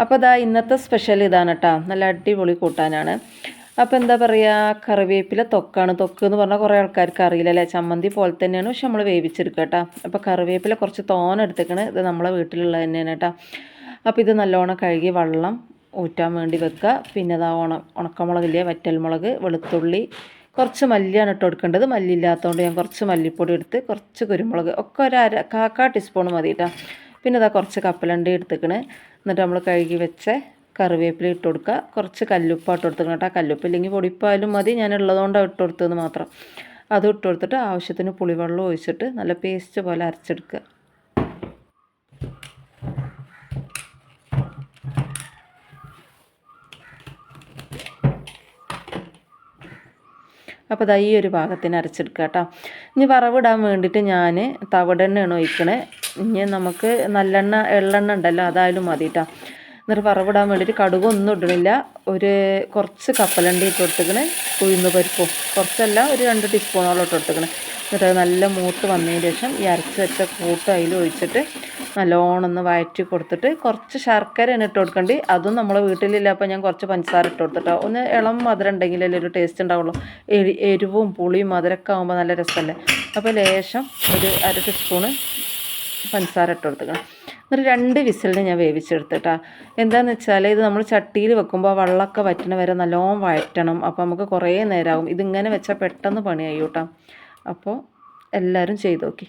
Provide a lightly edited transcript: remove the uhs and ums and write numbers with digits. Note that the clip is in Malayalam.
അപ്പോൾ ഇതാ ഇന്നത്തെ സ്പെഷ്യൽ ഇതാണ് കേട്ടോ. നല്ല അടിപൊളി കൂട്ടാനാണ്. അപ്പോൾ എന്താ പറയുക, കറിവേപ്പില തൊക്കാണ്. തൊക്ക് എന്ന് പറഞ്ഞാൽ കുറേ ആൾക്കാർക്ക് അറിയില്ല അല്ലേ, ചമ്മന്തി പോലെ തന്നെയാണ്, പക്ഷെ നമ്മൾ വേവിച്ചെടുക്കുക കേട്ടോ. അപ്പോൾ കറിവേപ്പില കുറച്ച് തോന എടുത്തേക്കണ്. ഇത് നമ്മളെ വീട്ടിലുള്ള തന്നെയാണ് കേട്ടോ. അപ്പോൾ ഇത് നല്ലോണം കഴുകി വെള്ളം ഊറ്റാൻ വേണ്ടി വെക്കുക. പിന്നെ ഇതാ ഉണക്കമുളകില്ലേ, വറ്റൽമുളക്, വെളുത്തുള്ളി, കുറച്ച് മല്ലിയാണ് ഇട്ട് കൊടുക്കേണ്ടത്. മല്ലി ഇല്ലാത്തതുകൊണ്ട് ഞാൻ കുറച്ച് മല്ലിപ്പൊടി എടുത്ത്, കുറച്ച് കുരുമുളക് ഒക്കെ ഒരു കാ ടീസ്പൂൺ മതി കേട്ടോ. പിന്നെ ഇതാ കുറച്ച് കപ്പലണ്ടി എടുത്തേക്കണ്. എന്നിട്ട് നമ്മൾ കഴുകി വെച്ച കറിവേപ്പില ഇട്ട് കൊടുക്കുക. കുറച്ച് കല്ലുപ്പാണ് ഇട്ട് കൊടുത്തേക്കണം കേട്ടോ. കല്ലുപ്പ് ഇല്ലെങ്കിൽ പൊടിപ്പായാലും മതി, ഞാൻ ഉള്ളതുകൊണ്ടാണ് ഇട്ട് കൊടുത്തതെന്ന് മാത്രം. അതും ഇട്ട് കൊടുത്തിട്ട് ആവശ്യത്തിന് പുളിവെള്ളം ഒഴിച്ചിട്ട് നല്ല പേസ്റ്റ് പോലെ അരച്ചെടുക്കുക. അപ്പോൾ ഇതാ ഈ ഒരു ഭാഗത്തിന് അരച്ചെടുക്കുക കേട്ടോ. ഇനി വറവിടാൻ വേണ്ടിയിട്ട് ഞാൻ തവിടെണ്ണയാണ് ഒഴിക്കണേ. ഇനി നമുക്ക് നല്ലെണ്ണ എള്ളെണ്ണ ഉണ്ടല്ലോ, അതായാലും മതി കേട്ടോ. എന്നിട്ട് വറവിടാൻ വേണ്ടിയിട്ട് കടുകൊന്നും ഇടണില്ല. കുറച്ച് കപ്പലണ്ടി ഇട്ട് കൊടുത്തേക്കണ്. ഉഴുന്ന് പരിപ്പും കുറച്ചല്ല, ഒരു 2 ടീസ്പൂണോളം ഇട്ട് കൊടുത്തേക്കണ്. എന്നിട്ട് അത് നല്ല മൂത്ത് വന്നതിന് ശേഷം ഈ അരച്ച് വെച്ച കൂട്ട് അതിൽ ഒഴിച്ചിട്ട് നല്ലോണം ഒന്ന് വഴറ്റി കൊടുത്തിട്ട് കുറച്ച് ശർക്കരയാണ് ഇട്ട് കൊടുക്കേണ്ടി. അതും നമ്മളെ വീട്ടിലില്ല, അപ്പോൾ ഞാൻ കുറച്ച് പഞ്ചസാര ഇട്ട് കൊടുത്തിട്ടോ. ഒന്ന് ഇളം മധുരം ഉണ്ടെങ്കിലല്ലേ ഒരു ടേസ്റ്റ് ഉണ്ടാവുള്ളൂ. എരിവും പുളിയും മധുരമൊക്കെ ആകുമ്പോൾ നല്ല രസമല്ലേ. അപ്പോൾ ലേശം ഒരു 1/2 ടീസ്പൂണ് പഞ്ചസാര ഇട്ട് കൊടുത്തേക്കണം. എന്നിട്ട് 2 വിസിലിന് ഞാൻ വേവിച്ചെടുത്തിട്ടാ. എന്താണെന്ന് വെച്ചാൽ ഇത് നമ്മൾ ചട്ടിയിൽ വെക്കുമ്പോൾ വെള്ളമൊക്കെ വറ്റണ വരെ നല്ലോണം വഴറ്റണം. അപ്പോൾ നമുക്ക് കുറേ നേരമാകും. ഇതിങ്ങനെ വെച്ചാൽ പെട്ടെന്ന് പണിയായി കേട്ടോ. അപ്പോൾ എല്ലാവരും ചെയ്ത് നോക്കി.